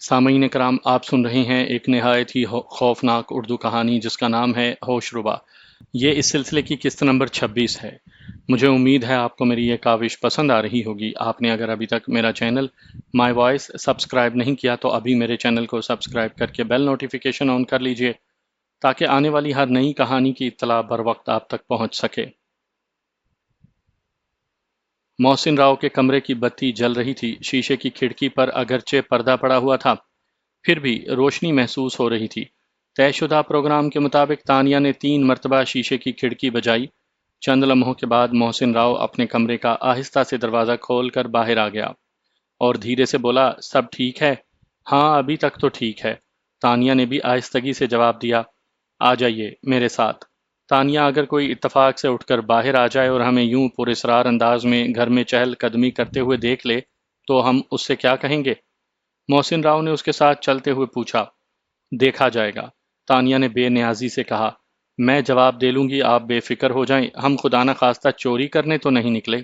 سامعین کرام، آپ سن رہے ہیں ایک نہایت ہی خوفناک اردو کہانی جس کا نام ہے ہوش ربا۔ یہ اس سلسلے کی قسط نمبر 26 ہے۔ مجھے امید ہے آپ کو میری یہ کاوش پسند آ رہی ہوگی۔ آپ نے اگر ابھی تک میرا چینل مائی وائس سبسکرائب نہیں کیا تو ابھی میرے چینل کو سبسکرائب کر کے بیل نوٹیفیکیشن آن کر لیجئے تاکہ آنے والی ہر نئی کہانی کی اطلاع بر وقت آپ تک پہنچ سکے۔ محسن راؤ کے کمرے کی بتی جل رہی تھی۔ شیشے کی کھڑکی پر اگرچہ پردہ پڑا ہوا تھا، پھر بھی روشنی محسوس ہو رہی تھی۔ طے شدہ پروگرام کے مطابق تانیہ نے 3 مرتبہ شیشے کی کھڑکی بجائی۔ چند لمحوں کے بعد محسن راؤ اپنے کمرے کا آہستہ سے دروازہ کھول کر باہر آ گیا اور دھیرے سے بولا، سب ٹھیک ہے؟ ہاں، ابھی تک تو ٹھیک ہے، تانیہ نے بھی آہستگی سے جواب دیا۔ آ جائیے میرے ساتھ۔ تانیہ اگر کوئی اتفاق سے اٹھ کر باہر آ جائے اور ہمیں یوں پراسرار انداز میں گھر میں چہل قدمی کرتے ہوئے دیکھ لے تو ہم اس سے کیا کہیں گے؟ محسن راؤ نے اس کے ساتھ چلتے ہوئے پوچھا۔ دیکھا جائے گا، تانیہ نے بے نیازی سے کہا۔ میں جواب دے لوں گی، آپ بے فکر ہو جائیں، ہم خدا نہ خواستہ چوری کرنے تو نہیں نکلے۔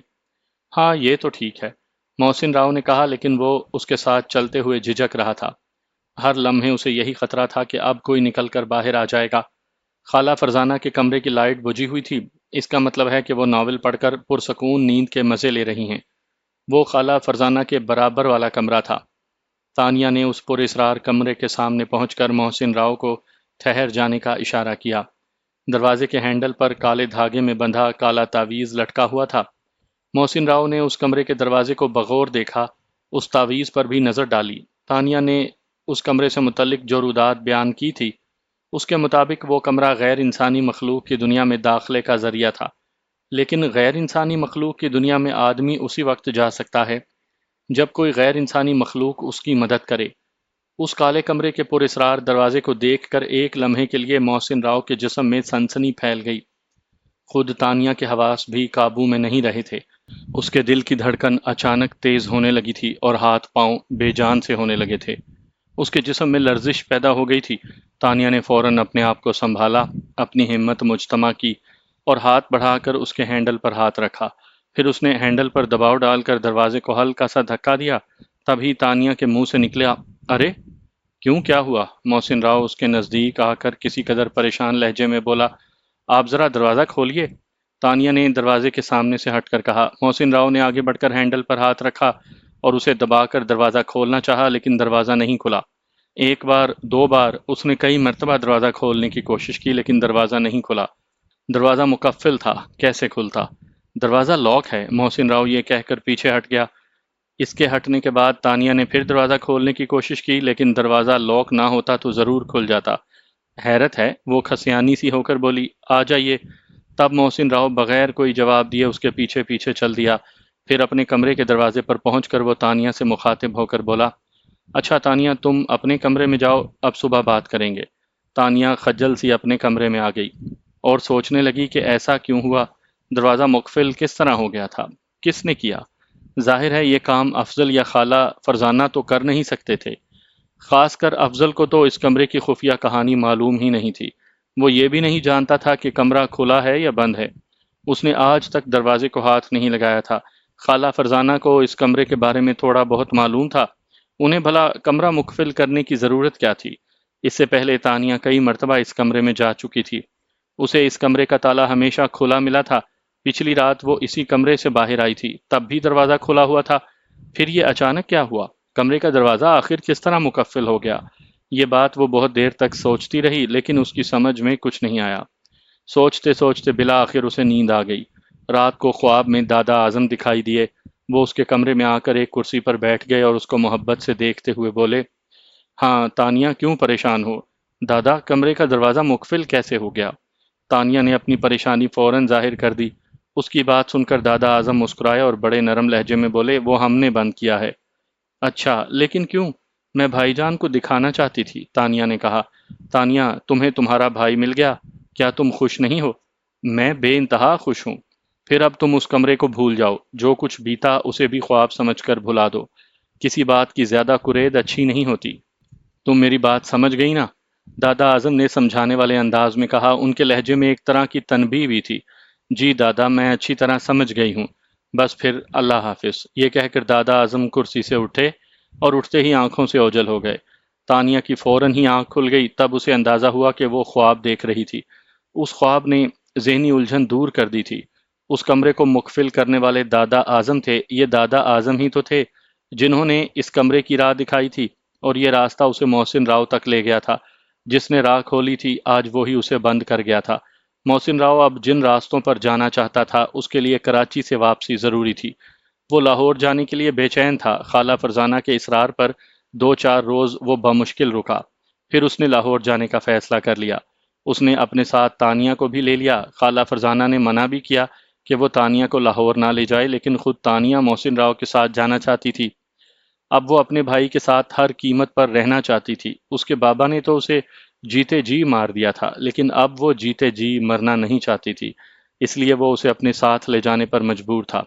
ہاں، یہ تو ٹھیک ہے، محسن راؤ نے کہا، لیکن وہ اس کے ساتھ چلتے ہوئے جھجک رہا تھا۔ ہر لمحے اسے یہی خطرہ تھا کہ اب کوئی نکل کر باہر آ جائے گا۔ خالہ فرزانہ کے کمرے کی لائٹ بجھی ہوئی تھی، اس کا مطلب ہے کہ وہ ناول پڑھ کر پرسکون نیند کے مزے لے رہی ہیں۔ وہ خالہ فرزانہ کے برابر والا کمرہ تھا۔ تانیہ نے اس پر اسرار کمرے کے سامنے پہنچ کر محسن راؤ کو ٹھہر جانے کا اشارہ کیا۔ دروازے کے ہینڈل پر کالے دھاگے میں بندھا کالا تعویذ لٹکا ہوا تھا۔ محسن راؤ نے اس کمرے کے دروازے کو بغور دیکھا، اس تعویذ پر بھی نظر ڈالی۔ تانیہ نے اس کمرے سے متعلق جو رودات بیان کی تھی، اس کے مطابق وہ کمرہ غیر انسانی مخلوق کی دنیا میں داخلے کا ذریعہ تھا، لیکن غیر انسانی مخلوق کی دنیا میں آدمی اسی وقت جا سکتا ہے جب کوئی غیر انسانی مخلوق اس کی مدد کرے۔ اس کالے کمرے کے پر اسرار دروازے کو دیکھ کر ایک لمحے کے لیے محسن راؤ کے جسم میں سنسنی پھیل گئی۔ خود تانیہ کے حواس بھی قابو میں نہیں رہے تھے۔ اس کے دل کی دھڑکن اچانک تیز ہونے لگی تھی اور ہاتھ پاؤں بے جان سے ہونے لگے تھے۔ اس کے جسم میں لرزش پیدا ہو گئی تھی۔ تانیہ نے فوراً اپنے آپ کو سنبھالا، اپنی ہمت مجتمع کی اور ہاتھ بڑھا کر اس کے ہینڈل پر ہاتھ رکھا۔ پھر اس نے ہینڈل پر دباؤ ڈال کر دروازے کو ہلکا سا دھکا دیا۔ تبھی تانیہ کے منہ سے نکلا، ارے کیوں، کیا ہوا؟ محسن راؤ اس کے نزدیک آ کر کسی قدر پریشان لہجے میں بولا، آپ ذرا دروازہ کھولیے۔ تانیہ نے دروازے کے سامنے سے ہٹ کر کہا۔ محسن راؤ نے آگے بڑھ کر ہینڈل پر ہاتھ رکھا اور اسے دبا کر دروازہ کھولنا چاہا، لیکن دروازہ نہیں کھلا۔ ایک بار، 2 بار، اس نے کئی مرتبہ دروازہ کھولنے کی کوشش کی، لیکن دروازہ نہیں کھلا۔ دروازہ مقفل تھا، کیسے کھلتا؟ دروازہ لاک ہے، محسن راؤ یہ کہہ کر پیچھے ہٹ گیا۔ اس کے ہٹنے کے بعد تانیہ نے پھر دروازہ کھولنے کی کوشش کی، لیکن دروازہ لاک نہ ہوتا تو ضرور کھل جاتا۔ حیرت ہے، وہ کھسیانی سی ہو کر بولی، آ جائیے۔ تب محسن راؤ بغیر کوئی جواب دیے اس کے پیچھے پیچھے چل دیا۔ پھر اپنے کمرے کے دروازے پر پہنچ کر وہ تانیہ سے مخاطب ہو کر بولا، اچھا تانیہ، تم اپنے کمرے میں جاؤ، اب صبح بات کریں گے۔ تانیہ خجل سی اپنے کمرے میں آ گئی اور سوچنے لگی کہ ایسا کیوں ہوا؟ دروازہ مقفل کس طرح ہو گیا تھا؟ کس نے کیا؟ ظاہر ہے یہ کام افضل یا خالہ فرزانہ تو کر نہیں سکتے تھے۔ خاص کر افضل کو تو اس کمرے کی خفیہ کہانی معلوم ہی نہیں تھی۔ وہ یہ بھی نہیں جانتا تھا کہ کمرہ کھلا ہے یا بند ہے۔ اس نے آج تک دروازے کو ہاتھ نہیں لگایا تھا۔ خالہ فرزانہ کو اس کمرے کے بارے میں تھوڑا بہت معلوم تھا۔ انہیں بھلا کمرہ مقفل کرنے کی ضرورت کیا تھی؟ اس سے پہلے تانیہ کئی مرتبہ اس کمرے میں جا چکی تھی۔ اسے اس کمرے کا تالا ہمیشہ کھلا ملا تھا۔ پچھلی رات وہ اسی کمرے سے باہر آئی تھی، تب بھی دروازہ کھلا ہوا تھا۔ پھر یہ اچانک کیا ہوا؟ کمرے کا دروازہ آخر کس طرح مقفل ہو گیا؟ یہ بات وہ بہت دیر تک سوچتی رہی، لیکن اس کی سمجھ میں کچھ نہیں آیا۔ سوچتے سوچتے بالآخر اسے نیند آ گئی۔ رات کو خواب میں دادا اعظم دکھائی دیے۔ وہ اس کے کمرے میں آ کر ایک کرسی پر بیٹھ گئے اور اس کو محبت سے دیکھتے ہوئے بولے، ہاں تانیہ، کیوں پریشان ہو؟ دادا، کمرے کا دروازہ مقفل کیسے ہو گیا؟ تانیہ نے اپنی پریشانی فوراً ظاہر کر دی۔ اس کی بات سن کر دادا اعظم مسکرائے اور بڑے نرم لہجے میں بولے، وہ ہم نے بند کیا ہے۔ اچھا، لیکن کیوں؟ میں بھائی جان کو دکھانا چاہتی تھی، تانیہ نے کہا۔ تانیہ، تمہیں تمہارا بھائی مل گیا، کیا تم خوش نہیں ہو؟ میں بے انتہا خوش ہوں۔ پھر اب تم اس کمرے کو بھول جاؤ، جو کچھ بیتا اسے بھی خواب سمجھ کر بھلا دو۔ کسی بات کی زیادہ کرید اچھی نہیں ہوتی۔ تم میری بات سمجھ گئی نا؟ دادا اعظم نے سمجھانے والے انداز میں کہا۔ ان کے لہجے میں ایک طرح کی تنبیہ بھی تھی۔ جی دادا، میں اچھی طرح سمجھ گئی ہوں۔ بس پھر اللہ حافظ۔ یہ کہہ کر دادا اعظم کرسی سے اٹھے اور اٹھتے ہی آنکھوں سے اوجھل ہو گئے۔ تانیہ کی فوراً ہی آنکھ کھل گئی، تب اسے اندازہ ہوا کہ وہ خواب دیکھ رہی تھی۔ اس خواب نے ذہنی الجھن دور کر دی تھی۔ اس کمرے کو مقفل کرنے والے دادا اعظم تھے، یہ دادا اعظم ہی تو تھے جنہوں نے اس کمرے کی راہ دکھائی تھی، اور یہ راستہ اسے محسن راؤ تک لے گیا تھا۔ جس نے راہ کھولی تھی آج وہی اسے بند کر گیا تھا۔ محسن راؤ اب جن راستوں پر جانا چاہتا تھا اس کے لیے کراچی سے واپسی ضروری تھی۔ وہ لاہور جانے کے لیے بے چین تھا۔ خالہ فرزانہ کے اصرار پر 2-4 روز وہ بمشکل رکا، پھر اس نے لاہور جانے کا فیصلہ کر لیا۔ اس نے اپنے ساتھ تانیہ کو بھی لے لیا۔ خالہ فرزانہ نے منع بھی کیا کہ وہ تانیہ کو لاہور نہ لے جائے، لیکن خود تانیہ محسن راؤ کے ساتھ جانا چاہتی تھی۔ اب وہ اپنے بھائی کے ساتھ ہر قیمت پر رہنا چاہتی تھی۔ اس کے بابا نے تو اسے جیتے جی مار دیا تھا، لیکن اب وہ جیتے جی مرنا نہیں چاہتی تھی، اس لیے وہ اسے اپنے ساتھ لے جانے پر مجبور تھا۔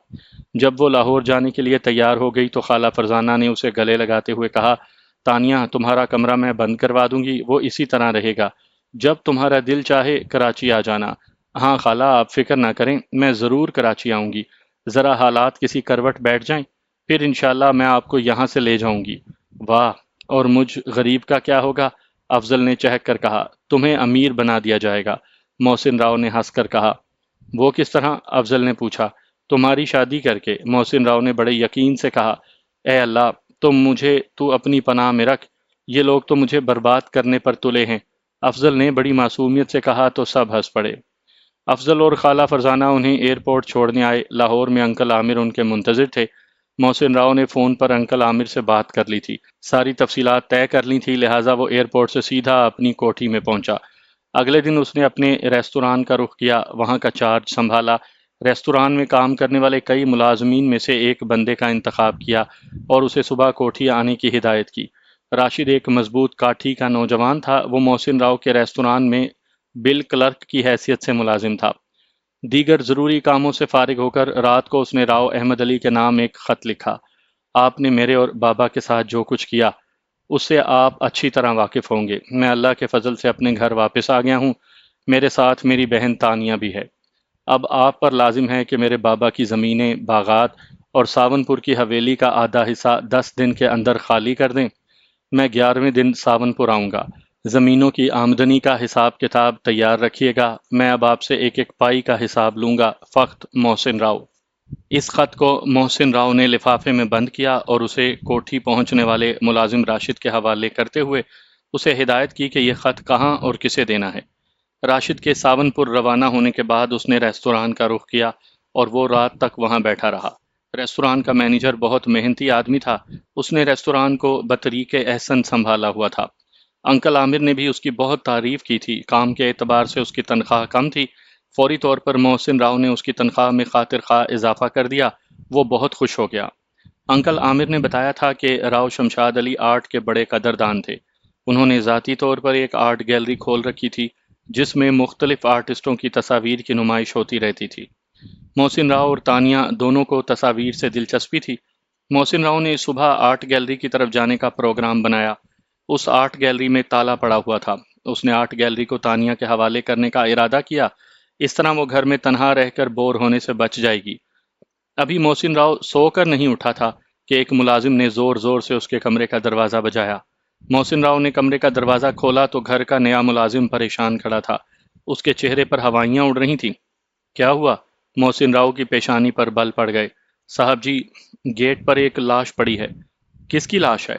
جب وہ لاہور جانے کے لیے تیار ہو گئی تو خالہ فرزانہ نے اسے گلے لگاتے ہوئے کہا، تانیہ تمہارا کمرہ میں بند کروا دوں گی، وہ اسی طرح رہے گا۔ جب تمہارا دل چاہے کراچی آ جانا۔ ہاں خالہ آپ فکر نہ کریں، میں ضرور کراچی آؤں گی، ذرا حالات کسی کروٹ بیٹھ جائیں، پھر انشاءاللہ میں آپ کو یہاں سے لے جاؤں گی۔ واہ، اور مجھ غریب کا کیا ہوگا؟ افضل نے چہک کر کہا۔ تمہیں امیر بنا دیا جائے گا، محسن راؤ نے ہنس کر کہا۔ وہ کس طرح؟ افضل نے پوچھا۔ تمہاری شادی کر کے، محسن راؤ نے بڑے یقین سے کہا۔ اے اللہ، تو اپنی پناہ میں رکھ، یہ لوگ تو مجھے برباد کرنے پر تلے ہیں، افضل نے بڑی معصومیت سے کہا تو سب ہنس پڑے۔ افضل اور خالہ فرزانہ انہیں ایئرپورٹ چھوڑنے آئے۔ لاہور میں انکل عامر ان کے منتظر تھے۔ محسن راؤ نے فون پر انکل عامر سے بات کر لی تھی، ساری تفصیلات طے کر لی تھی، لہٰذا وہ ایئرپورٹ سے سیدھا اپنی کوٹھی میں پہنچا۔ اگلے دن اس نے اپنے ریستوران کا رخ کیا، وہاں کا چارج سنبھالا، ریستوران میں کام کرنے والے کئی ملازمین میں سے ایک بندے کا انتخاب کیا اور اسے صبح کوٹھی آنے کی ہدایت کی۔ راشد ایک مضبوط کاٹھی کا نوجوان تھا، وہ محسن راؤ کے ریستوران میں بل کلرک کی حیثیت سے ملازم تھا۔ دیگر ضروری کاموں سے فارغ ہو کر رات کو اس نے راؤ احمد علی کے نام ایک خط لکھا۔ آپ نے میرے اور بابا کے ساتھ جو کچھ کیا اس سے آپ اچھی طرح واقف ہوں گے۔ میں اللہ کے فضل سے اپنے گھر واپس آ گیا ہوں، میرے ساتھ میری بہن تانیہ بھی ہے۔ اب آپ پر لازم ہے کہ میرے بابا کی زمینیں، باغات اور ساون پور کی حویلی کا آدھا حصہ 10 دن کے اندر خالی کر دیں۔ میں 11ویں دن ساون پور آؤں گا۔ زمینوں کی آمدنی کا حساب کتاب تیار رکھیے گا، میں اب آپ سے ایک ایک پائی کا حساب لوں گا۔ فقط محسن راؤ۔ اس خط کو محسن راؤ نے لفافے میں بند کیا اور اسے کوٹھی پہنچنے والے ملازم راشد کے حوالے کرتے ہوئے اسے ہدایت کی کہ یہ خط کہاں اور کسے دینا ہے۔ راشد کے ساون پور روانہ ہونے کے بعد اس نے ریستوران کا رخ کیا اور وہ رات تک وہاں بیٹھا رہا۔ ریستوران کا مینیجر بہت محنتی آدمی تھا، اس نے ریستوران کو بطریق احسن سنبھالا ہوا تھا۔ انکل عامر نے بھی اس کی بہت تعریف کی تھی، کام کے اعتبار سے اس کی تنخواہ کم تھی، فوری طور پر محسن راؤ نے اس کی تنخواہ میں خاطر خواہ اضافہ کر دیا، وہ بہت خوش ہو گیا۔ انکل عامر نے بتایا تھا کہ راؤ شمشاد علی آرٹ کے بڑے قدردان تھے، انہوں نے ذاتی طور پر ایک آرٹ گیلری کھول رکھی تھی جس میں مختلف آرٹسٹوں کی تصاویر کی نمائش ہوتی رہتی تھی۔ محسن راؤ اور تانیہ دونوں کو تصاویر سے دلچسپی تھی۔ محسن راؤ نے صبح آرٹ گیلری کی طرف جانے کا پروگرام بنایا۔ اس آرٹ گیلری میں تالا پڑا ہوا تھا، اس نے آرٹ گیلری کو تانیہ کے حوالے کرنے کا ارادہ کیا، اس طرح وہ گھر میں تنہا رہ کر بور ہونے سے بچ جائے گی۔ ابھی محسن راؤ سو کر نہیں اٹھا تھا کہ ایک ملازم نے زور زور سے اس کے کمرے کا دروازہ بجایا۔ محسن راؤ نے کمرے کا دروازہ کھولا تو گھر کا نیا ملازم پریشان کھڑا تھا، اس کے چہرے پر ہوائیاں اڑ رہی تھیں۔ کیا ہوا؟ محسن راؤ کی پیشانی پر بل پڑ گئے۔ صاحب جی، گیٹ پر ایک لاش پڑی ہے۔ کس کی لاش ہے؟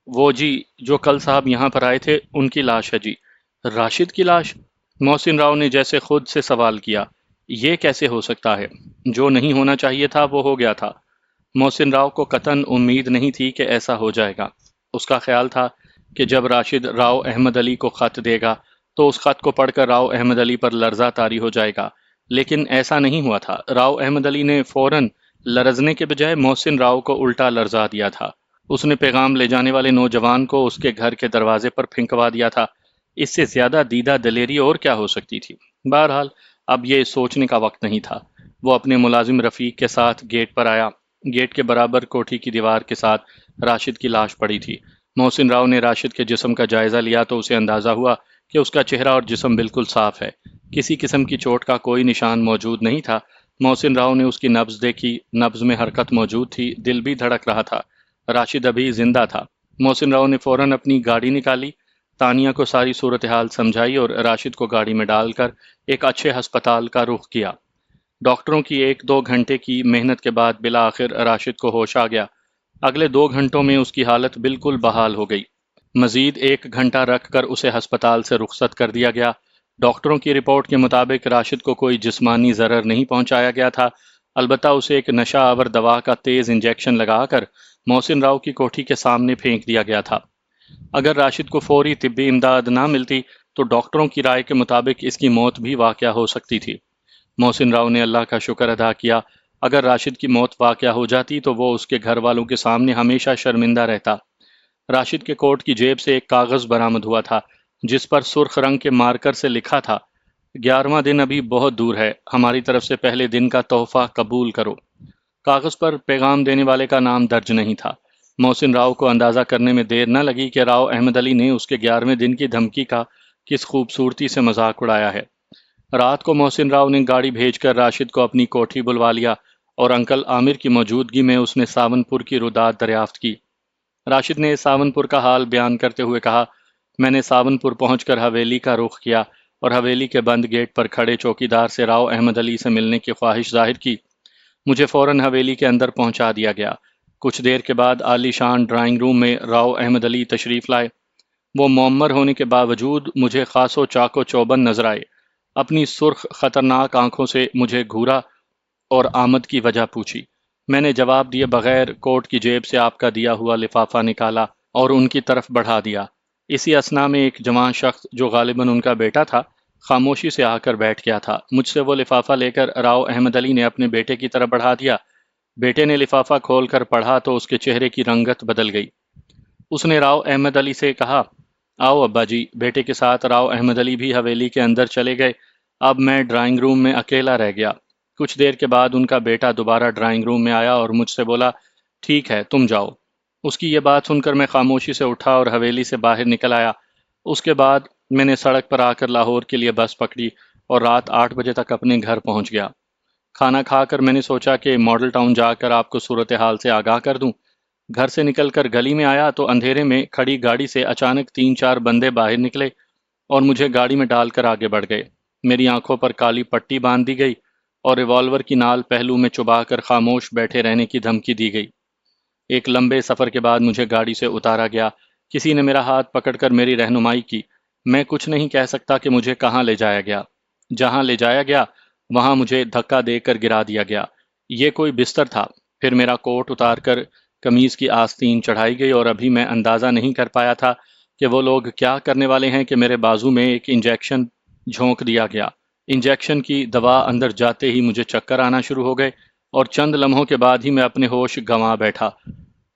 وہ جی، جو کل صاحب یہاں پر آئے تھے ان کی لاش ہے جی۔ راشد کی لاش؟ محسن راؤ نے جیسے خود سے سوال کیا۔ یہ کیسے ہو سکتا ہے؟ جو نہیں ہونا چاہیے تھا وہ ہو گیا تھا۔ محسن راؤ کو قطعاً امید نہیں تھی کہ ایسا ہو جائے گا۔ اس کا خیال تھا کہ جب راشد راؤ احمد علی کو خط دے گا تو اس خط کو پڑھ کر راؤ احمد علی پر لرزہ طاری ہو جائے گا، لیکن ایسا نہیں ہوا تھا۔ راؤ احمد علی نے فوراً لرزنے کے بجائے محسن راؤ کو الٹا لرزا دیا تھا۔ اس نے پیغام لے جانے والے نوجوان کو اس کے گھر کے دروازے پر پھینکوا دیا تھا۔ اس سے زیادہ دیدہ دلیری اور کیا ہو سکتی تھی؟ بہرحال اب یہ سوچنے کا وقت نہیں تھا۔ وہ اپنے ملازم رفیق کے ساتھ گیٹ پر آیا۔ گیٹ کے برابر کوٹھی کی دیوار کے ساتھ راشد کی لاش پڑی تھی۔ محسن راؤ نے راشد کے جسم کا جائزہ لیا تو اسے اندازہ ہوا کہ اس کا چہرہ اور جسم بالکل صاف ہے، کسی قسم کی چوٹ کا کوئی نشان موجود نہیں تھا۔ محسن راؤ نے اس کی نبض دیکھی، نبض میں حرکت موجود تھی، دل بھی دھڑک رہا تھا۔ راشد ابھی زندہ تھا۔ محسن راؤ نے فوراً اپنی گاڑی نکالی، تانیہ کو ساری صورتحال سمجھائی اور راشد کو گاڑی میں ڈال کر ایک اچھے ہسپتال کا رخ کیا۔ ڈاکٹروں کی 1-2 گھنٹے کی محنت کے بعد بالآخر راشد کو ہوش آ گیا۔ اگلے 2 گھنٹوں میں اس کی حالت بالکل بحال ہو گئی۔ مزید 1 گھنٹہ رکھ کر اسے ہسپتال سے رخصت کر دیا گیا۔ ڈاکٹروں کی رپورٹ کے مطابق راشد کو کوئی جسمانی ضرر نہیں پہنچایا گیا تھا، البتہ اسے ایک نشہ آور دوا کا تیز انجیکشن لگا کر محسن راؤ کی کوٹھی کے سامنے پھینک دیا گیا تھا۔ اگر راشد کو فوری طبی امداد نہ ملتی تو ڈاکٹروں کی رائے کے مطابق اس کی موت بھی واقع ہو سکتی تھی۔ محسن راؤ نے اللہ کا شکر ادا کیا۔ اگر راشد کی موت واقع ہو جاتی تو وہ اس کے گھر والوں کے سامنے ہمیشہ شرمندہ رہتا۔ راشد کے کوٹ کی جیب سے ایک کاغذ برآمد ہوا تھا جس پر سرخ رنگ کے مارکر سے لکھا تھا، 11واں دن ابھی بہت دور ہے، ہماری طرف سے پہلے دن کا تحفہ قبول کرو۔ کاغذ پر پیغام دینے والے کا نام درج نہیں تھا۔ محسن راؤ کو اندازہ کرنے میں دیر نہ لگی کہ راؤ احمد علی نے اس کے 11ویں دن کی دھمکی کا کس خوبصورتی سے مذاق اڑایا ہے۔ رات کو محسن راؤ نے گاڑی بھیج کر راشد کو اپنی کوٹھی بلوا لیا اور انکل عامر کی موجودگی میں اس نے ساون پور کی روداد دریافت کی۔ راشد نے ساون پور کا حال بیان کرتے ہوئے کہا، میں نے ساون پور پہنچ کر حویلی کا رخ کیا اور حویلی کے بند گیٹ پر کھڑے چوکیدار سے راؤ احمد علی سے ملنے کی خواہش ظاہر کی۔ مجھے فوراً حویلی کے اندر پہنچا دیا گیا۔ کچھ دیر کے بعد عالی شان ڈرائنگ روم میں راؤ احمد علی تشریف لائے۔ وہ معمر ہونے کے باوجود مجھے خاص و چاق و چوبند نظر آئے۔ اپنی سرخ خطرناک آنکھوں سے مجھے گھورا اور آمد کی وجہ پوچھی۔ میں نے جواب دیے بغیر کوٹ کی جیب سے آپ کا دیا ہوا لفافہ نکالا اور ان کی طرف بڑھا دیا۔ اسی اثنا میں ایک جوان شخص جو غالباً ان کا بیٹا تھا خاموشی سے آ کر بیٹھ گیا تھا۔ مجھ سے وہ لفافہ لے کر راؤ احمد علی نے اپنے بیٹے کی طرف بڑھا دیا۔ بیٹے نے لفافہ کھول کر پڑھا تو اس کے چہرے کی رنگت بدل گئی۔ اس نے راؤ احمد علی سے کہا، آؤ ابا جی۔ بیٹے کے ساتھ راؤ احمد علی بھی حویلی کے اندر چلے گئے۔ اب میں ڈرائنگ روم میں اکیلا رہ گیا۔ کچھ دیر کے بعد ان کا بیٹا دوبارہ ڈرائنگ روم میں آیا اور مجھ سے بولا، ٹھیک ہے تم جاؤ۔ اس کی یہ بات سن کر میں خاموشی سے اٹھا اور حویلی سے باہر نکل آیا۔ اس کے بعد میں نے سڑک پر آ کر لاہور کے لیے بس پکڑی اور رات 8 بجے تک اپنے گھر پہنچ گیا۔ کھانا کھا کر میں نے سوچا کہ ماڈل ٹاؤن جا کر آپ کو صورتحال سے آگاہ کر دوں۔ گھر سے نکل کر گلی میں آیا تو اندھیرے میں کھڑی گاڑی سے اچانک 3-4 بندے باہر نکلے اور مجھے گاڑی میں ڈال کر آگے بڑھ گئے۔ میری آنکھوں پر کالی پٹی باندھ دی گئی اور ریوالور کی نال پہلو میں چبا کر خاموش بیٹھے رہنے کی دھمکی دی گئی۔ ایک لمبے سفر کے بعد مجھے گاڑی سے اتارا گیا۔ کسی نے میرا ہاتھ پکڑ کر میری رہنمائی کی۔ میں کچھ نہیں کہہ سکتا کہ مجھے کہاں لے جایا گیا۔ جہاں لے جایا گیا وہاں مجھے دھکا دے کر گرا دیا گیا۔ یہ کوئی بستر تھا۔ پھر میرا کوٹ اتار کر قمیض کی آستین چڑھائی گئی اور ابھی میں اندازہ نہیں کر پایا تھا کہ وہ لوگ کیا کرنے والے ہیں کہ میرے بازو میں ایک انجیکشن جھونک دیا گیا۔ انجیکشن کی دوا اندر جاتے ہی مجھے چکر آنا شروع ہو گئے اور چند لمحوں کے بعد ہی میں اپنے ہوش گنوا بیٹھا۔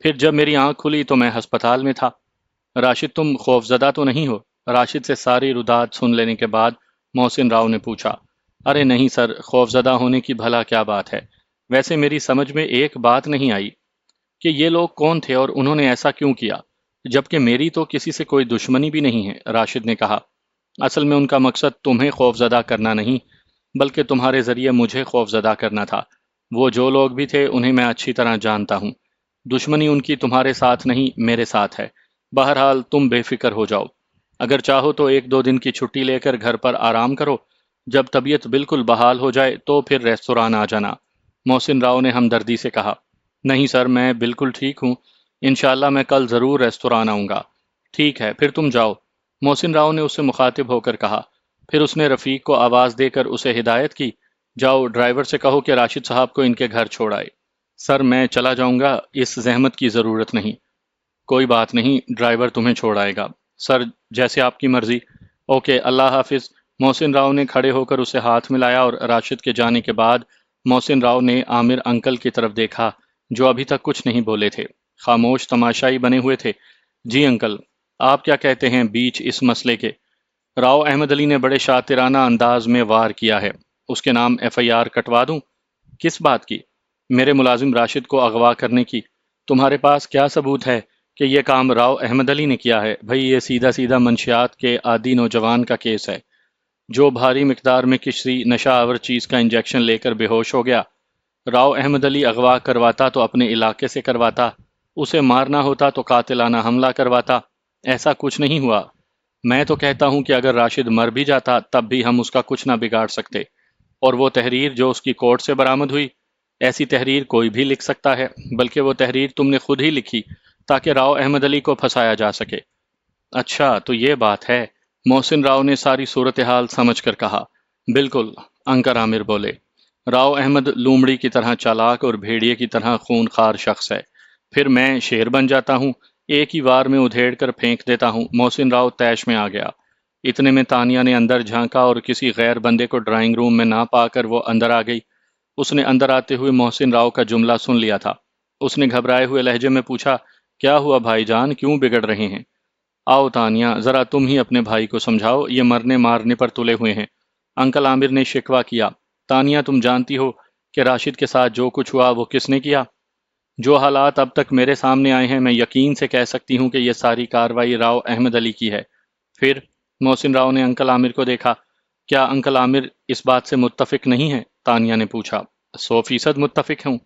پھر جب میری آنکھ کھلی تو میں ہسپتال میں تھا۔ راشد تم خوفزدہ تو نہیں ہو؟ راشد سے ساری روداد سن لینے کے بعد محسن راؤ نے پوچھا۔ ارے نہیں سر، خوفزدہ ہونے کی بھلا کیا بات ہے؟ ویسے میری سمجھ میں ایک بات نہیں آئی کہ یہ لوگ کون تھے اور انہوں نے ایسا کیوں کیا، جبکہ میری تو کسی سے کوئی دشمنی بھی نہیں ہے، راشد نے کہا۔ اصل میں ان کا مقصد تمہیں خوفزدہ کرنا نہیں بلکہ تمہارے ذریعے مجھے خوفزدہ کرنا تھا۔ وہ جو لوگ بھی تھے انہیں میں اچھی طرح جانتا ہوں۔ دشمنی ان کی تمہارے ساتھ نہیں میرے ساتھ ہے۔ بہرحال تم بے فکر ہو جاؤ۔ اگر چاہو تو 1-2 دن کی چھٹی لے کر گھر پر آرام کرو۔ جب طبیعت بالکل بحال ہو جائے تو پھر ریستوران آ جانا، محسن راؤ نے ہمدردی سے کہا۔ نہیں سر، میں بالکل ٹھیک ہوں، انشاءاللہ میں کل ضرور ریستوران آؤں گا۔ ٹھیک ہے پھر تم جاؤ، محسن راؤ نے اس سے مخاطب ہو کر کہا۔ پھر اس نے رفیق کو آواز دے کر اسے ہدایت کی، جاؤ ڈرائیور سے کہو کہ راشد صاحب کو ان کے گھر چھوڑ آئے۔ سر میں چلا جاؤں گا، اس زحمت کی ضرورت نہیں۔ کوئی بات نہیں، ڈرائیور تمہیں چھوڑ آئے گا۔ سر جیسے آپ کی مرضی۔ اوکے، اللہ حافظ۔ محسن راؤ نے کھڑے ہو کر اسے ہاتھ ملایا اور راشد کے جانے کے بعد محسن راؤ نے عامر انکل کی طرف دیکھا جو ابھی تک کچھ نہیں بولے تھے، خاموش تماشائی بنے ہوئے تھے۔ جی انکل، آپ کیا کہتے ہیں بیچ اس مسئلے کے؟ راؤ احمد علی نے بڑے شاطرانہ انداز میں وار کیا ہے۔ اس کے نام FIR کٹوا دوں؟ کس بات کی؟ میرے ملازم راشد کو اغوا کرنے کی۔ تمہارے پاس کیا ثبوت ہے کہ یہ کام راؤ احمد علی نے کیا ہے؟ بھئی یہ سیدھا سیدھا منشیات کے عادی نوجوان کا کیس ہے جو بھاری مقدار میں کسی نشہ آور چیز کا انجیکشن لے کر بے ہوش ہو گیا۔ راؤ احمد علی اغوا کرواتا تو اپنے علاقے سے کرواتا، اسے مارنا ہوتا تو قاتلانہ حملہ کرواتا۔ ایسا کچھ نہیں ہوا۔ میں تو کہتا ہوں کہ اگر راشد مر بھی جاتا تب بھی ہم اس کا کچھ نہ بگاڑ سکتے۔ اور وہ تحریر جو اس کی کورٹ سے برآمد ہوئی، ایسی تحریر کوئی بھی لکھ سکتا ہے، بلکہ وہ تحریر تم نے خود ہی لکھی تاکہ راؤ احمد علی کو پھنسایا جا سکے۔ اچھا تو یہ بات ہے۔ محسن راؤ نے ساری صورتحال سمجھ کر کہا۔ بالکل، عنقر عامر بولے۔ راؤ احمد لومڑی کی طرح چالاک اور بھیڑیے کی طرح خون خوار شخص ہے۔ پھر میں شیر بن جاتا ہوں، ایک ہی وار میں ادھیڑ کر پھینک دیتا ہوں۔ محسن راؤ طیش میں آ گیا۔ اتنے میں تانیہ نے اندر جھانکا اور کسی غیر بندے کو ڈرائنگ روم میں نہ پا کر وہ اندر آ گئی۔ اس نے اندر آتے ہوئے محسن راؤ کا جملہ سن لیا تھا۔ اس نے گھبرائے ہوئے لہجے میں پوچھا، کیا ہوا بھائی جان، کیوں بگڑ رہے ہیں؟ آؤ تانیہ، ذرا تم ہی اپنے بھائی کو سمجھاؤ، یہ مرنے مارنے پر تلے ہوئے ہیں۔ انکل عامر نے شکوہ کیا۔ تانیہ تم جانتی ہو کہ راشد کے ساتھ جو کچھ ہوا وہ کس نے کیا؟ جو حالات اب تک میرے سامنے آئے ہیں، میں یقین سے کہہ سکتی ہوں کہ یہ ساری کارروائی راؤ احمد علی کی ہے۔ پھر محسن راؤ نے انکل عامر کو دیکھا۔ کیا انکل عامر اس بات سے متفق نہیں ہے؟ تانیہ نے پوچھا۔ 100% متفق ہوں۔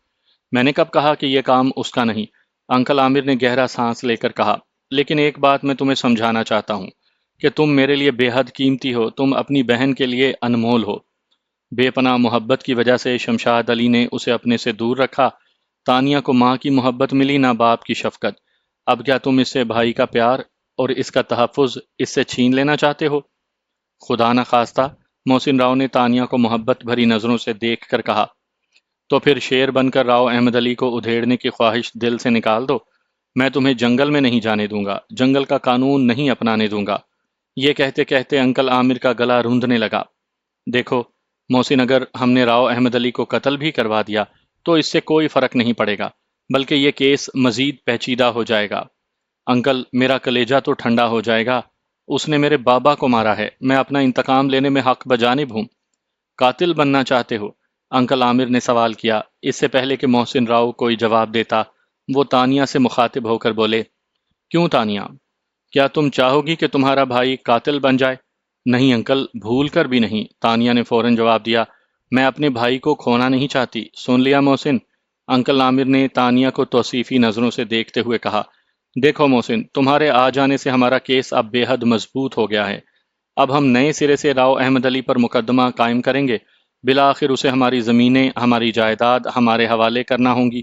میں نے کب کہا کہ یہ کام اس کا نہیں؟ انکل عامر نے گہرا سانس لے کر کہا۔ لیکن ایک بات میں تمہیں سمجھانا چاہتا ہوں کہ تم میرے لیے بے حد قیمتی ہو، تم اپنی بہن کے لیے انمول ہو۔ بے پناہ محبت کی وجہ سے شمشاد علی نے اسے اپنے سے دور رکھا۔ تانیہ کو ماں کی محبت ملی، نہ باپ کی شفقت۔ اب کیا تم اس سے بھائی کا پیار اور اس کا تحفظ اس سے چھین لینا چاہتے ہو؟ خدا نہ خواستہ، محسن راؤ نے تانیہ کو محبت بھری نظروں سے دیکھ کر کہا۔ تو پھر شیر بن کر راؤ احمد علی کو ادھیڑنے کی خواہش دل سے نکال دو۔ میں تمہیں جنگل میں نہیں جانے دوں گا، جنگل کا قانون نہیں اپنانے دوں گا۔ یہ کہتے کہتے انکل عامر کا گلا روندنے لگا۔ دیکھو محسن، اگر ہم نے راؤ احمد علی کو قتل بھی کروا دیا تو اس سے کوئی فرق نہیں پڑے گا، بلکہ یہ کیس مزید پیچیدہ ہو جائے گا۔ انکل، میرا کلیجہ تو ٹھنڈا ہو جائے گا۔ اس نے میرے بابا کو مارا ہے، میں اپنا انتقام لینے میں حق بجانب ہوں۔ قاتل بننا چاہتے ہو؟ انکل عامر نے سوال کیا۔ اس سے پہلے کہ محسن راؤ کوئی جواب دیتا، وہ تانیہ سے مخاطب ہو کر بولے، کیوں تانیہ؟ کیا تم چاہو گی کہ تمہارا بھائی قاتل بن جائے؟ نہیں انکل، بھول کر بھی نہیں، تانیہ نے فوراً جواب دیا۔ میں اپنے بھائی کو کھونا نہیں چاہتی، سن لیا محسن؟ انکل عامر نے تانیہ کو توصیفی نظروں سے دیکھتے ہوئے کہا۔ دیکھو محسن، تمہارے آ جانے سے ہمارا کیس اب بے حد مضبوط ہو گیا ہے۔ اب ہم نئے سرے سے راؤ احمد علی پر مقدمہ قائم کریں گے۔ بالآخر اسے ہماری زمینیں، ہماری جائیداد ہمارے حوالے کرنا ہوں گی۔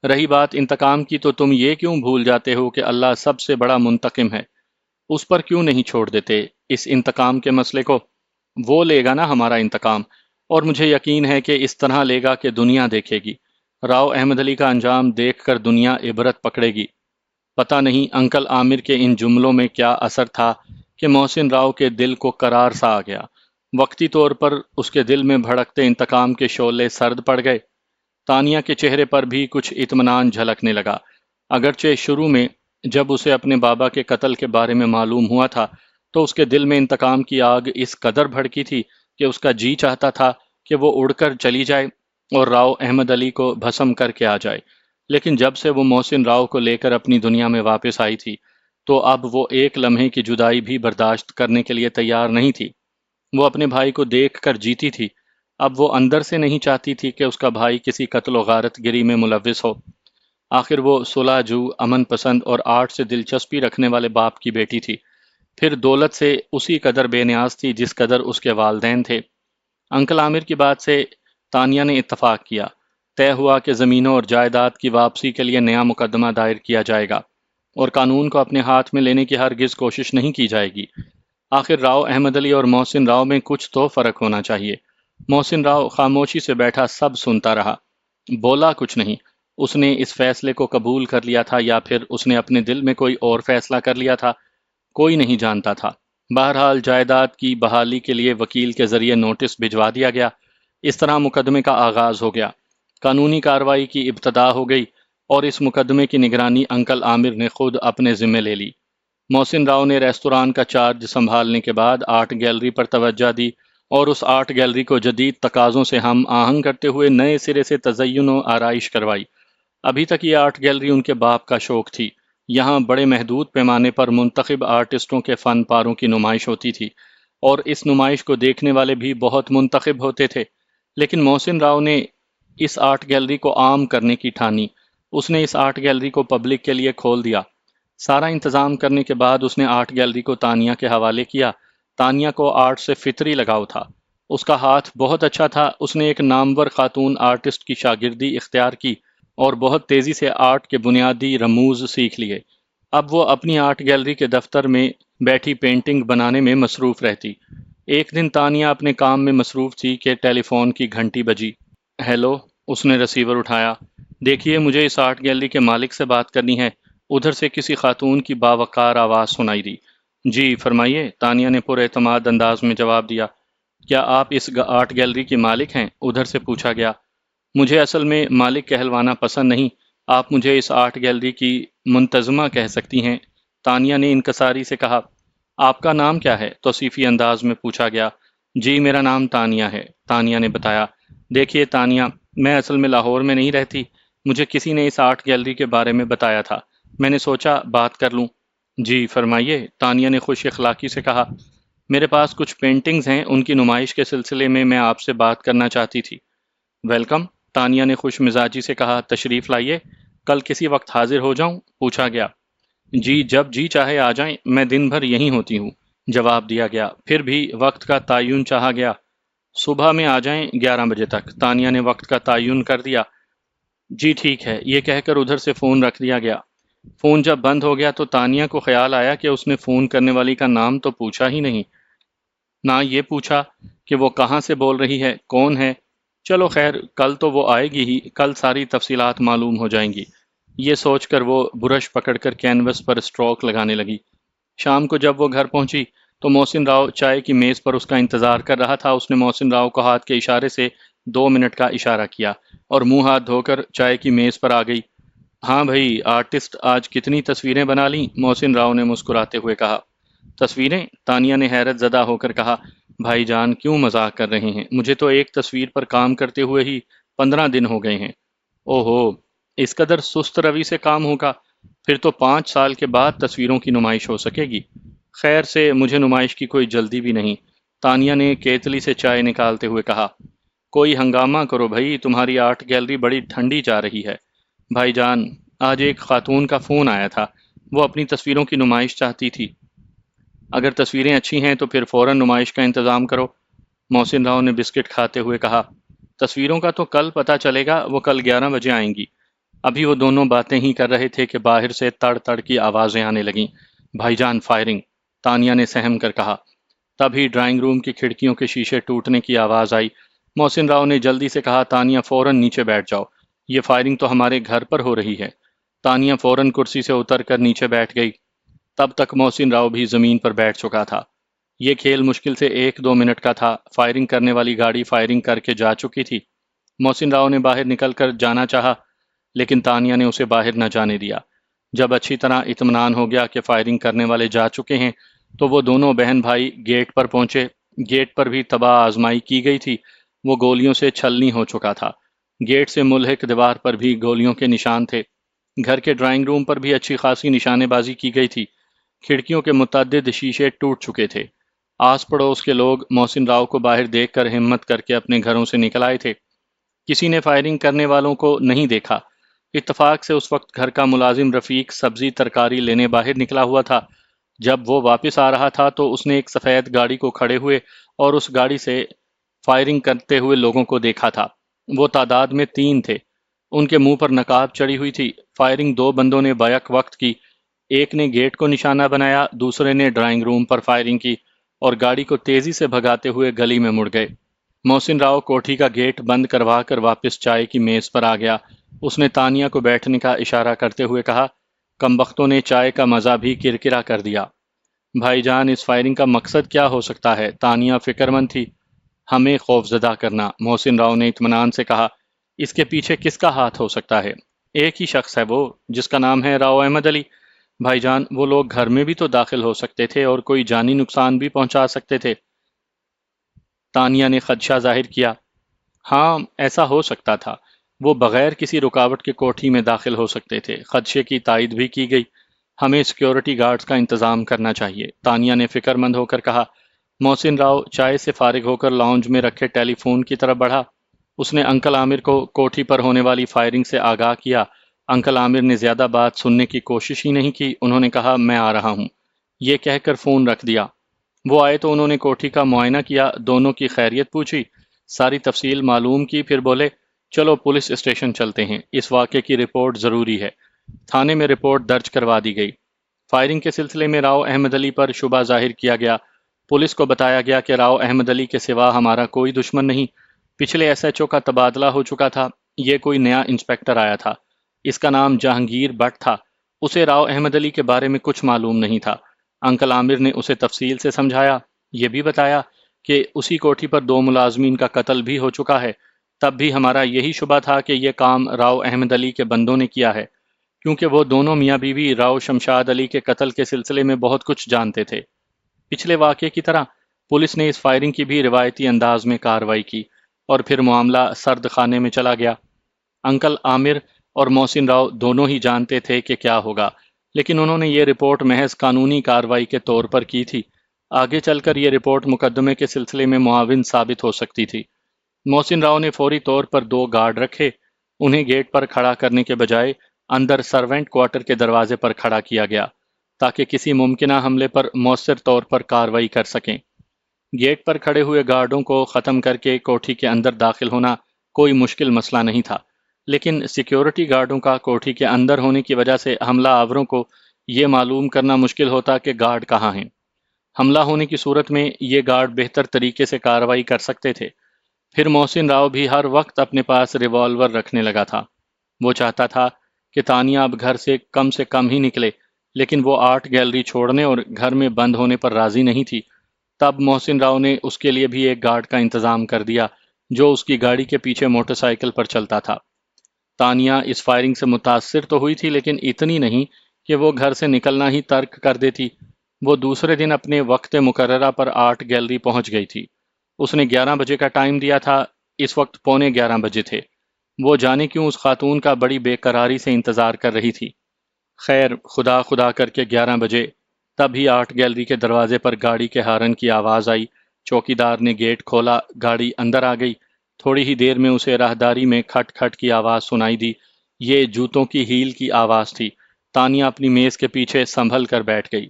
رہی بات انتقام کی، تو تم یہ کیوں بھول جاتے ہو کہ اللہ سب سے بڑا منتقم ہے؟ اس پر کیوں نہیں چھوڑ دیتے اس انتقام کے مسئلے کو؟ وہ لے گا نا ہمارا انتقام، اور مجھے یقین ہے کہ اس طرح لے گا کہ دنیا دیکھے گی۔ راؤ احمد علی کا انجام دیکھ کر دنیا عبرت پکڑے گی۔ پتہ نہیں انکل عامر کے ان جملوں میں کیا اثر تھا کہ محسن راؤ کے دل کو قرار سا آ گیا۔ وقتی طور پر اس کے دل میں بھڑکتے انتقام کے شعلے سرد پڑ گئے۔ تانیہ کے چہرے پر بھی کچھ اطمینان جھلکنے لگا۔ اگرچہ شروع میں جب اسے اپنے بابا کے قتل کے بارے میں معلوم ہوا تھا تو اس کے دل میں انتقام کی آگ اس قدر بھڑکی تھی کہ اس کا جی چاہتا تھا کہ وہ اڑ کر چلی جائے اور راؤ احمد علی کو بھسم کر کے آ جائے۔ لیکن جب سے وہ محسن راؤ کو لے کر اپنی دنیا میں واپس آئی تھی تو اب وہ ایک لمحے کی جدائی بھی برداشت کرنے کے لیے تیار نہیں تھی۔ وہ اپنے بھائی کو دیکھ کر جیتی تھی، اب وہ اندر سے نہیں چاہتی تھی کہ اس کا بھائی کسی قتل و غارت گری میں ملوث ہو۔ آخر وہ صلح جو، امن پسند اور آرٹ سے دلچسپی رکھنے والے باپ کی بیٹی تھی، پھر دولت سے اسی قدر بے نیاز تھی جس قدر اس کے والدین تھے۔ انکل عامر کی بات سے تانیہ نے اتفاق کیا۔ طے ہوا کہ زمینوں اور جائیداد کی واپسی کے لیے نیا مقدمہ دائر کیا جائے گا اور قانون کو اپنے ہاتھ میں لینے کی ہرگز کوشش نہیں کی جائے گی۔ آخر راؤ احمد علی اور محسن راؤ میں کچھ تو فرق ہونا چاہیے۔ محسن راؤ خاموشی سے بیٹھا سب سنتا رہا، بولا کچھ نہیں۔ اس نے اس فیصلے کو قبول کر لیا تھا یا پھر اس نے اپنے دل میں کوئی اور فیصلہ کر لیا تھا، کوئی نہیں جانتا تھا۔ بہرحال جائیداد کی بحالی کے لیے وکیل کے ذریعے نوٹس بھجوا دیا گیا۔ اس طرح مقدمے کا آغاز ہو گیا، قانونی کارروائی کی ابتدا ہو گئی اور اس مقدمے کی نگرانی انکل عامر نے خود اپنے ذمہ لے لی۔ محسن راؤ نے ریستوران کا چارج سنبھالنے کے بعد آرٹ گیلری پر توجہ دی اور اس آرٹ گیلری کو جدید تقاضوں سے ہم آہنگ کرتے ہوئے نئے سرے سے تزئین و آرائش کروائی۔ ابھی تک یہ آرٹ گیلری ان کے باپ کا شوق تھی۔ یہاں بڑے محدود پیمانے پر منتخب آرٹسٹوں کے فن پاروں کی نمائش ہوتی تھی اور اس نمائش کو دیکھنے والے بھی بہت منتخب ہوتے تھے۔ لیکن محسن راؤ نے اس آرٹ گیلری کو عام کرنے کی ٹھانی۔ اس نے اس آرٹ گیلری کو پبلک کے لیے کھول دیا۔ سارا انتظام کرنے کے بعد اس نے آرٹ گیلری کو تانیہ کے حوالے کیا۔ تانیہ کو آرٹ سے فطری لگاؤ تھا، اس کا ہاتھ بہت اچھا تھا۔ اس نے ایک نامور خاتون آرٹسٹ کی شاگردی اختیار کی اور بہت تیزی سے آرٹ کے بنیادی رموز سیکھ لیے۔ اب وہ اپنی آرٹ گیلری کے دفتر میں بیٹھی پینٹنگ بنانے میں مصروف رہتی۔ ایک دن تانیہ اپنے کام میں مصروف تھی کہ ٹیلی فون کی گھنٹی بجی۔ ہیلو، اس نے ریسیور اٹھایا۔ دیکھیے، مجھے اس آرٹ گیلری کے مالک سے بات کرنی ہے، ادھر سے کسی خاتون کی باوقار آواز سنائی دی۔ جی فرمائیے، تانیہ نے پر اعتماد انداز میں جواب دیا۔ کیا آپ اس آرٹ گیلری کے مالک ہیں؟ ادھر سے پوچھا گیا۔ مجھے اصل میں مالک کہلوانا پسند نہیں، آپ مجھے اس آرٹ گیلری کی منتظمہ کہہ سکتی ہیں، تانیہ نے انکساری سے کہا۔ آپ کا نام کیا ہے؟ توصیفی انداز میں پوچھا گیا۔ جی میرا نام تانیہ ہے، تانیہ نے بتایا۔ دیکھیے تانیہ، میں اصل میں لاہور میں نہیں رہتی، مجھے کسی نے اس آرٹ گیلری کے بارے میں بتایا تھا، میں نے سوچا بات کر لوں۔ جی فرمائیے، تانیہ نے خوش اخلاقی سے کہا۔ میرے پاس کچھ پینٹنگز ہیں، ان کی نمائش کے سلسلے میں آپ سے بات کرنا چاہتی تھی۔ ویلکم، تانیہ نے خوش مزاجی سے کہا، تشریف لائیے، کل کسی وقت حاضر ہو جاؤں؟ پوچھا گیا۔ جی جب جی چاہے آ جائیں، میں دن بھر یہیں ہوتی ہوں، جواب دیا گیا۔ پھر بھی وقت کا تعین چاہا گیا۔ صبح میں آ جائیں 11 بجے تک، تانیہ نے وقت کا تعین کر دیا۔ جی ٹھیک ہے، یہ کہہ کر ادھر سے فون رکھ دیا گیا۔ فون جب بند ہو گیا تو تانیہ کو خیال آیا کہ اس نے فون کرنے والی کا نام تو پوچھا ہی نہیں، نہ یہ پوچھا کہ وہ کہاں سے بول رہی ہے، کون ہے۔ چلو خیر، کل تو وہ آئے گی ہی، کل ساری تفصیلات معلوم ہو جائیں گی، یہ سوچ کر وہ برش پکڑ کر کینوس پر اسٹروک لگانے لگی۔ شام کو جب وہ گھر پہنچی تو محسن راؤ چائے کی میز پر اس کا انتظار کر رہا تھا۔ اس نے محسن راؤ کو ہاتھ کے اشارے سے 2 منٹ کا اشارہ کیا اور منہ ہاتھ دھو کر چائے کی میز پر آ گئی۔ ہاں بھائی، آرٹسٹ آج کتنی تصویریں بنا لیں؟ محسن راؤ نے مسکراتے ہوئے کہا۔ تصویریں؟ تانیہ نے حیرت زدہ ہو کر کہا۔ بھائی جان کیوں مذاق کر رہے ہیں؟ مجھے تو ایک تصویر پر کام کرتے ہوئے ہی 15 دن ہو گئے ہیں۔ اوہو، اس قدر سست روی سے کام ہوگا؟ پھر تو 5 سال کے بعد تصویروں کی نمائش ہو سکے گی۔ خیر سے مجھے نمائش کی کوئی جلدی بھی نہیں، تانیہ نے کیتلی سے چائے نکالتے ہوئے کہا۔ کوئی ہنگامہ کرو بھائی، تمہاری آرٹ گیلری بڑی ٹھنڈی جا رہی ہے۔ بھائی جان، آج ایک خاتون کا فون آیا تھا، وہ اپنی تصویروں کی نمائش چاہتی تھی۔ اگر تصویریں اچھی ہیں تو پھر فوراً نمائش کا انتظام کرو، محسن راؤ نے بسکٹ کھاتے ہوئے کہا۔ تصویروں کا تو کل پتہ چلے گا، وہ کل 11 بجے آئیں گی۔ ابھی وہ دونوں باتیں ہی کر رہے تھے کہ باہر سے تڑ تڑ کی آوازیں آنے لگیں۔ بھائی جان فائرنگ، تانیہ نے سہم کر کہا۔ تبھی ڈرائنگ روم کی کھڑکیوں کے شیشے ٹوٹنے کی آواز آئی۔ محسن راؤ نے جلدی سے کہا، تانیہ فوراً نیچے بیٹھ جاؤ، یہ فائرنگ تو ہمارے گھر پر ہو رہی ہے۔ تانیہ فوراً کرسی سے اتر کر نیچے بیٹھ گئی۔ تب تک محسن راؤ بھی زمین پر بیٹھ چکا تھا۔ یہ کھیل مشکل سے 1-2 منٹ کا تھا۔ فائرنگ کرنے والی گاڑی فائرنگ کر کے جا چکی تھی۔ محسن راؤ نے باہر نکل کر جانا چاہا، لیکن تانیہ نے اسے باہر نہ جانے دیا۔ جب اچھی طرح اطمینان ہو گیا کہ فائرنگ کرنے والے جا چکے ہیں تو وہ دونوں بہن بھائی گیٹ پر پہنچے۔ گیٹ پر بھی تباہ آزمائی کی گئی تھی، وہ گولیوں سے چھلنی ہو چکا تھا۔ گیٹ سے ملحق دیوار پر بھی گولیوں کے نشان تھے۔ گھر کے ڈرائنگ روم پر بھی اچھی خاصی نشانے بازی کی گئی تھی۔ کھڑکیوں کے متعدد شیشے ٹوٹ چکے تھے۔ آس پڑوس کے لوگ محسن راؤ کو باہر دیکھ کر ہمت کر کے اپنے گھروں سے نکل آئے تھے۔ کسی نے فائرنگ کرنے والوں کو نہیں دیکھا۔ اتفاق سے اس وقت گھر کا ملازم رفیق سبزی ترکاری لینے باہر نکلا ہوا تھا۔ جب وہ واپس آ رہا تھا تو اس نے ایک سفید گاڑی کو کھڑے ہوئے اور اس گاڑی سے فائرنگ کرتے ہوئے لوگوں کو دیکھا تھا۔ وہ تعداد میں 3 تھے۔ ان کے منہ پر نقاب چڑھی ہوئی تھی۔ فائرنگ 2 بندوں نے بیک وقت کی، ایک نے گیٹ کو نشانہ بنایا، دوسرے نے ڈرائنگ روم پر فائرنگ کی اور گاڑی کو تیزی سے بھگاتے ہوئے گلی میں مڑ گئے۔ محسن راؤ کوٹھی کا گیٹ بند کروا کر واپس چائے کی میز پر آ گیا۔ اس نے تانیہ کو بیٹھنے کا اشارہ کرتے ہوئے کہا، کمبختوں نے چائے کا مزہ بھی کرکرا کر دیا۔ بھائی جان، اس فائرنگ کا مقصد کیا ہو سکتا ہے؟ تانیہ فکر مند تھی۔ ہمیں خوفزدہ کرنا، محسن راؤ نے اطمینان سے کہا۔ اس کے پیچھے کس کا ہاتھ ہو سکتا ہے؟ ایک ہی شخص ہے وہ، جس کا نام ہے راؤ احمد علی۔ بھائی جان، وہ لوگ گھر میں بھی تو داخل ہو سکتے تھے اور کوئی جانی نقصان بھی پہنچا سکتے تھے۔ تانیہ نے خدشہ ظاہر کیا۔ ہاں ایسا ہو سکتا تھا، وہ بغیر کسی رکاوٹ کے کوٹھی میں داخل ہو سکتے تھے۔ خدشے کی تائید بھی کی گئی۔ ہمیں سیکیورٹی گارڈز کا انتظام کرنا چاہیے، تانیہ نے فکر مند ہو کر کہا۔ محسن راؤ چائے سے فارغ ہو کر لاؤنج میں رکھے ٹیلی فون کی طرف بڑھا۔ اس نے انکل عامر کو کوٹھی پر ہونے والی فائرنگ سے آگاہ کیا۔ انکل عامر نے زیادہ بات سننے کی کوشش ہی نہیں کی، انہوں نے کہا میں آ رہا ہوں، یہ کہہ کر فون رکھ دیا۔ وہ آئے تو انہوں نے کوٹھی کا معائنہ کیا، دونوں کی خیریت پوچھی، ساری تفصیل معلوم کی، پھر بولے چلو پولیس اسٹیشن چلتے ہیں، اس واقعے کی رپورٹ ضروری ہے۔ تھانے میں رپورٹ درج کروا دی گئی۔ فائرنگ کے سلسلے میں راؤ احمد علی پر شبہ ظاہر کیا گیا۔ پولیس کو بتایا گیا کہ راؤ احمد علی کے سوا ہمارا کوئی دشمن نہیں، پچھلے ایس ایچ او کا تبادلہ ہو چکا تھا، یہ کوئی نیا انسپیکٹر آیا تھا، اس کا نام جہانگیر بٹ تھا، اسے راؤ احمد علی کے بارے میں کچھ معلوم نہیں تھا۔ انکل عامر نے اسے تفصیل سے سمجھایا، یہ بھی بتایا کہ اسی کوٹھی پر 2 ملازمین کا قتل بھی ہو چکا ہے، تب بھی ہمارا یہی شبہ تھا کہ یہ کام راؤ احمد علی کے بندوں نے کیا ہے، کیونکہ وہ دونوں میاں بیوی راؤ شمشاد علی کے قتل کے سلسلے میں بہت کچھ جانتے تھے۔ پچھلے واقعے کی طرح پولیس نے اس فائرنگ کی بھی روایتی انداز میں کارروائی کی اور پھر معاملہ سرد خانے میں چلا گیا۔ انکل عامر اور محسن راؤ دونوں ہی جانتے تھے کہ کیا ہوگا، لیکن انہوں نے یہ رپورٹ محض قانونی کارروائی کے طور پر کی تھی، آگے چل کر یہ رپورٹ مقدمے کے سلسلے میں معاون ثابت ہو سکتی تھی۔ محسن راؤ نے فوری طور پر 2 گارڈ رکھے، انہیں گیٹ پر کھڑا کرنے کے بجائے اندر سرونٹ کوارٹر کے دروازے پر کھڑا کیا گیا تاکہ کسی ممکنہ حملے پر مؤثر طور پر کارروائی کر سکیں۔ گیٹ پر کھڑے ہوئے گارڈوں کو ختم کر کے کوٹھی کے اندر داخل ہونا کوئی مشکل مسئلہ نہیں تھا، لیکن سیکیورٹی گارڈوں کا کوٹھی کے اندر ہونے کی وجہ سے حملہ آوروں کو یہ معلوم کرنا مشکل ہوتا کہ گارڈ کہاں ہیں۔ حملہ ہونے کی صورت میں یہ گارڈ بہتر طریقے سے کارروائی کر سکتے تھے۔ پھر محسن راؤ بھی ہر وقت اپنے پاس ریوالور رکھنے لگا تھا۔ وہ چاہتا تھا کہ تانیہ اب گھر سے کم ہی نکلے، لیکن وہ آرٹ گیلری چھوڑنے اور گھر میں بند ہونے پر راضی نہیں تھی۔ تب محسن راؤ نے اس کے لیے بھی ایک گارڈ کا انتظام کر دیا جو اس کی گاڑی کے پیچھے موٹر سائیکل پر چلتا تھا۔ تانیہ اس فائرنگ سے متاثر تو ہوئی تھی، لیکن اتنی نہیں کہ وہ گھر سے نکلنا ہی ترک کر دیتی۔ وہ دوسرے دن اپنے وقت مقررہ پر آرٹ گیلری پہنچ گئی تھی۔ اس نے 11 بجے کا ٹائم دیا تھا، اس وقت 11:15 بجے تھے۔ وہ جانے کیوں اس خاتون کا بڑی بے قراری سے انتظار کر رہی تھی۔ خیر خدا خدا کر کے 11 بجے تبھی آرٹ گیلری کے دروازے پر گاڑی کے ہارن کی آواز آئی۔ چوکیدار نے گیٹ کھولا، گاڑی اندر آ گئی۔ تھوڑی ہی دیر میں اسے راہداری میں کھٹ کھٹ کی آواز سنائی دی۔ یہ جوتوں کی ہیل کی آواز تھی۔ تانیہ اپنی میز کے پیچھے سنبھل کر بیٹھ گئی۔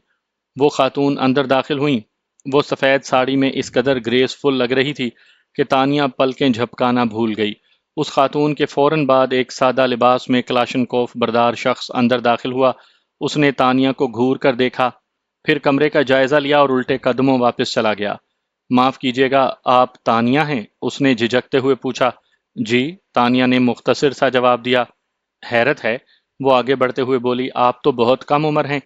وہ خاتون اندر داخل ہوئیں۔ وہ سفید ساڑی میں اس قدر گریسفل لگ رہی تھی کہ تانیہ پلکیں جھپکانا بھول گئی۔ اس خاتون کے فوراً بعد ایک سادہ لباس میں کلاشنکوف بردار شخص اندر داخل ہوا۔ اس نے تانیہ کو گھور کر دیکھا، پھر کمرے کا جائزہ لیا اور الٹے قدموں واپس چلا گیا۔ معاف کیجیے گا، آپ تانیہ ہیں؟ اس نے جھجکتے ہوئے پوچھا۔ جی، تانیہ نے مختصر سا جواب دیا۔ حیرت ہے، وہ آگے بڑھتے ہوئے بولی، آپ تو بہت کم عمر ہیں۔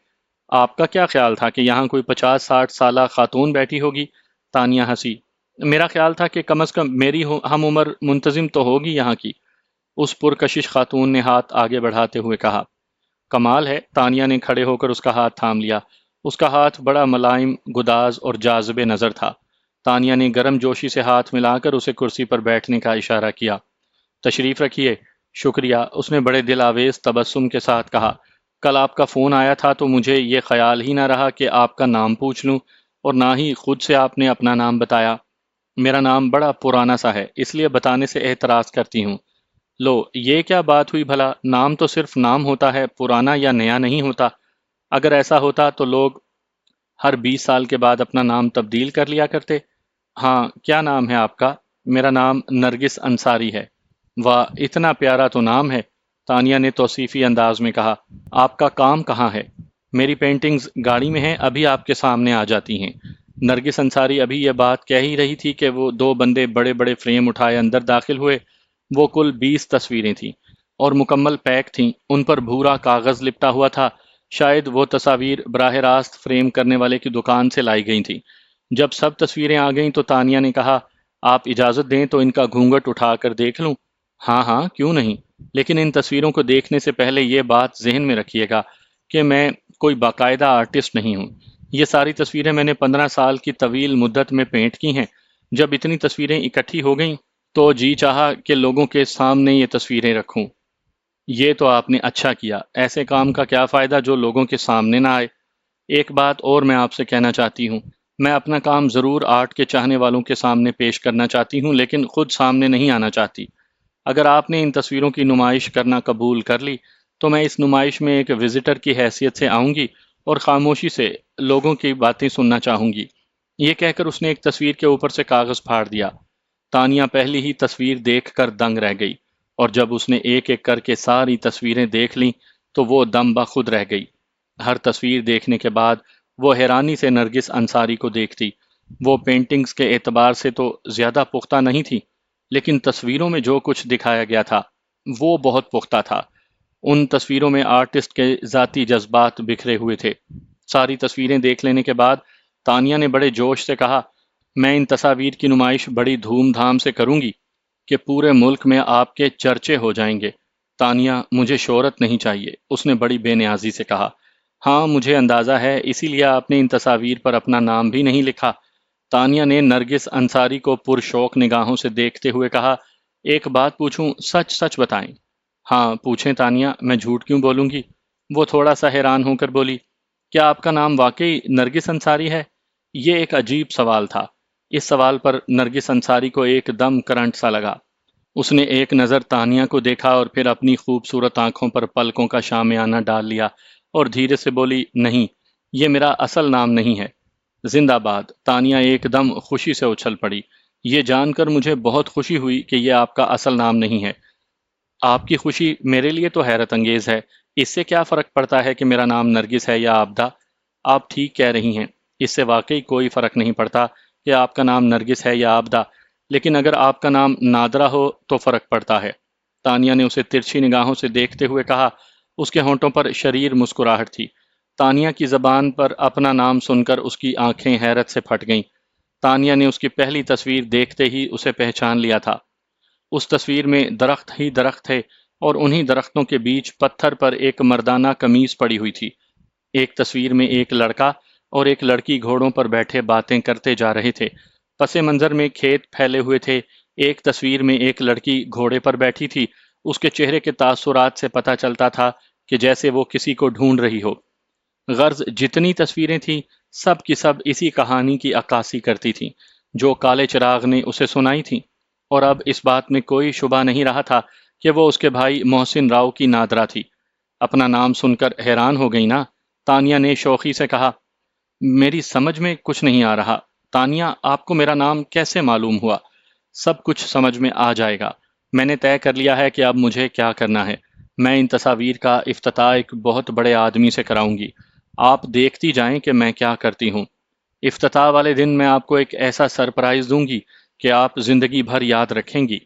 آپ کا کیا خیال تھا کہ یہاں کوئی 50-60 سالہ خاتون بیٹھی ہوگی؟ تانیہ ہنسی۔ میرا خیال تھا کہ کم از کم میری ہم عمر منتظم تو ہوگی یہاں کی۔ اس پرکشش خاتون نے ہاتھ آگے بڑھاتے ہوئے کہا۔ کمال ہے، تانیہ نے کھڑے ہو کر اس کا ہاتھ تھام لیا۔ اس کا ہاتھ بڑا ملائم، گداز اور جاذب نظر تھا۔ تانیہ نے گرم جوشی سے ہاتھ ملا کر اسے کرسی پر بیٹھنے کا اشارہ کیا۔ تشریف رکھیے۔ شکریہ، اس نے بڑے دل آویز تبسم کے ساتھ کہا۔ کل آپ کا فون آیا تھا تو مجھے یہ خیال ہی نہ رہا کہ آپ کا نام پوچھ لوں، اور نہ ہی خود سے آپ نے اپنا نام بتایا۔ میرا نام بڑا پرانا سا ہے، اس لیے بتانے سے اعتراض کرتی ہوں۔ لو، یہ کیا بات ہوئی بھلا؟ نام تو صرف نام ہوتا ہے، پرانا یا نیا نہیں ہوتا۔ اگر ایسا ہوتا تو لوگ ہر 20 سال کے بعد اپنا نام تبدیل کر لیا کرتے۔ ہاں، کیا نام ہے آپ کا؟ میرا نام نرگس انصاری ہے۔ واہ، اتنا پیارا تو نام ہے، تانیہ نے توصیفی انداز میں کہا۔ آپ کا کام کہاں ہے؟ میری پینٹنگز گاڑی میں ہیں، ابھی آپ کے سامنے آ جاتی ہیں۔ نرگس انصاری ابھی یہ بات کہہ ہی رہی تھی کہ وہ 2 بندے بڑے بڑے فریم اٹھائے اندر داخل ہوئے۔ وہ کل 20 تصویریں تھیں اور مکمل پیک تھیں، ان پر بھورا کاغذ لپٹا ہوا تھا۔ شاید وہ تصاویر براہ راست فریم کرنے والے کی دکان سے لائی گئی تھیں۔ جب سب تصویریں آ گئیں تو تانیہ نے کہا، آپ اجازت دیں تو ان کا گھونگھٹ اٹھا کر دیکھ لوں؟ ہاں ہاں، کیوں نہیں، لیکن ان تصویروں کو دیکھنے سے پہلے یہ بات ذہن میں رکھیے گا کہ میں کوئی باقاعدہ آرٹسٹ نہیں ہوں۔ یہ ساری تصویریں میں نے 15 سال کی طویل مدت میں پینٹ کی ہیں۔ جب اتنی تصویریں اکٹھی ہو گئیں تو جی چاہا کہ لوگوں کے سامنے یہ تصویریں رکھوں۔ یہ تو آپ نے اچھا کیا، ایسے کام کا کیا فائدہ جو لوگوں کے سامنے نہ آئے۔ ایک بات اور میں آپ سے کہنا چاہتی ہوں، میں اپنا کام ضرور آرٹ کے چاہنے والوں کے سامنے پیش کرنا چاہتی ہوں، لیکن خود سامنے نہیں آنا چاہتی۔ اگر آپ نے ان تصویروں کی نمائش کرنا قبول کر لی تو میں اس نمائش میں ایک وزٹر کی حیثیت سے آؤں گی اور خاموشی سے لوگوں کی باتیں سننا چاہوں گی۔ یہ کہہ کر اس نے ایک تصویر کے اوپر سے کاغذ پھاڑ دیا۔ تانیہ پہلی ہی تصویر دیکھ کر دنگ رہ گئی، اور جب اس نے ایک ایک کر کے ساری تصویریں دیکھ لیں تو وہ دم بخود رہ گئی۔ ہر تصویر دیکھنے کے بعد وہ حیرانی سے نرگس انصاری کو دیکھتی۔ وہ پینٹنگز کے اعتبار سے تو زیادہ پختہ نہیں تھی، لیکن تصویروں میں جو کچھ دکھایا گیا تھا وہ بہت پختہ تھا۔ ان تصویروں میں آرٹسٹ کے ذاتی جذبات بکھرے ہوئے تھے۔ ساری تصویریں دیکھ لینے کے بعد تانیہ نے بڑے جوش سے کہا، میں ان تصاویر کی نمائش بڑی دھوم دھام سے کروں گی کہ پورے ملک میں آپ کے چرچے ہو جائیں گے۔ تانیہ، مجھے شہرت نہیں چاہیے، اس نے بڑی بے نیازی سے کہا۔ ہاں مجھے اندازہ ہے، اسی لیے آپ نے ان تصاویر پر اپنا نام بھی نہیں لکھا۔ تانیہ نے نرگس انصاری کو پرشوق نگاہوں سے دیکھتے ہوئے کہا، ایک بات پوچھوں، سچ سچ بتائیں۔ ہاں پوچھیں تانیہ، میں جھوٹ کیوں بولوں گی؟ وہ تھوڑا سا حیران ہو کر بولی، کیا آپ کا نام واقعی نرگس انصاری ہے؟ یہ ایک عجیب سوال تھا۔ اس سوال پر نرگس انصاری کو ایک دم کرنٹ سا لگا۔ اس نے ایک نظر تانیہ کو دیکھا اور پھر اپنی خوبصورت آنکھوں پر پلکوں کا شامیانہ ڈال لیا اور دھیرے سے بولی، نہیں، یہ میرا اصل نام نہیں ہے۔ زندہ باد! تانیہ ایک دم خوشی سے اچھل پڑی۔ یہ جان کر مجھے بہت خوشی ہوئی کہ یہ آپ کا اصل نام نہیں ہے۔ آپ کی خوشی میرے لیے تو حیرت انگیز ہے۔ اس سے کیا فرق پڑتا ہے کہ میرا نام نرگس ہے یا آبدہ؟ آپ ٹھیک کہہ رہی ہیں، اس سے واقعی کوئی فرق نہیں پڑتا کہ آپ کا نام نرگس ہے یا آبدہ، لیکن اگر آپ کا نام نادرہ ہو تو فرق پڑتا ہے۔ تانیہ نے اسے ترچھی نگاہوں سے دیکھتے ہوئے کہا۔ اس کے ہونٹوں پر شریر مسکراہٹ تھی۔ تانیہ کی زبان پر اپنا نام سن کر اس کی آنکھیں حیرت سے پھٹ گئیں۔ تانیہ نے اس کی پہلی تصویر دیکھتے ہی اسے پہچان لیا تھا۔ اس تصویر میں درخت ہی درخت تھے اور انہی درختوں کے بیچ پتھر پر ایک مردانہ قمیص پڑی ہوئی تھی۔ ایک تصویر میں ایک لڑکا اور ایک لڑکی گھوڑوں پر بیٹھے باتیں کرتے جا رہے تھے۔ پس منظر میں کھیت پھیلے ہوئے تھے۔ ایک تصویر میں ایک لڑکی گھوڑے پر بیٹھی تھی۔ اس کے چہرے کے تاثرات سے پتہ چلتا تھا کہ جیسے وہ کسی کو ڈھونڈ رہی ہو۔ غرض جتنی تصویریں تھیں سب کی سب اسی کہانی کی عکاسی کرتی تھیں جو کالے چراغ نے اسے سنائی تھی، اور اب اس بات میں کوئی شبہ نہیں رہا تھا کہ وہ اس کے بھائی محسن راؤ کی نادرہ تھی۔ اپنا نام سن کر حیران ہو گئی نا؟ تانیہ نے شوخی سے کہا۔ میری سمجھ میں کچھ نہیں آ رہا۔ تانیہ، آپ کو میرا نام کیسے معلوم ہوا؟ سب کچھ سمجھ میں آ جائے گا۔ میں نے طے کر لیا ہے کہ اب مجھے کیا کرنا ہے۔ میں ان تصاویر کا افتتاح ایک بہت بڑے آدمی سے کراؤں گی۔ آپ دیکھتی جائیں کہ میں کیا کرتی ہوں۔ افتتاح والے دن میں آپ کو ایک ایسا سرپرائز دوں گی کہ آپ زندگی بھر یاد رکھیں گی۔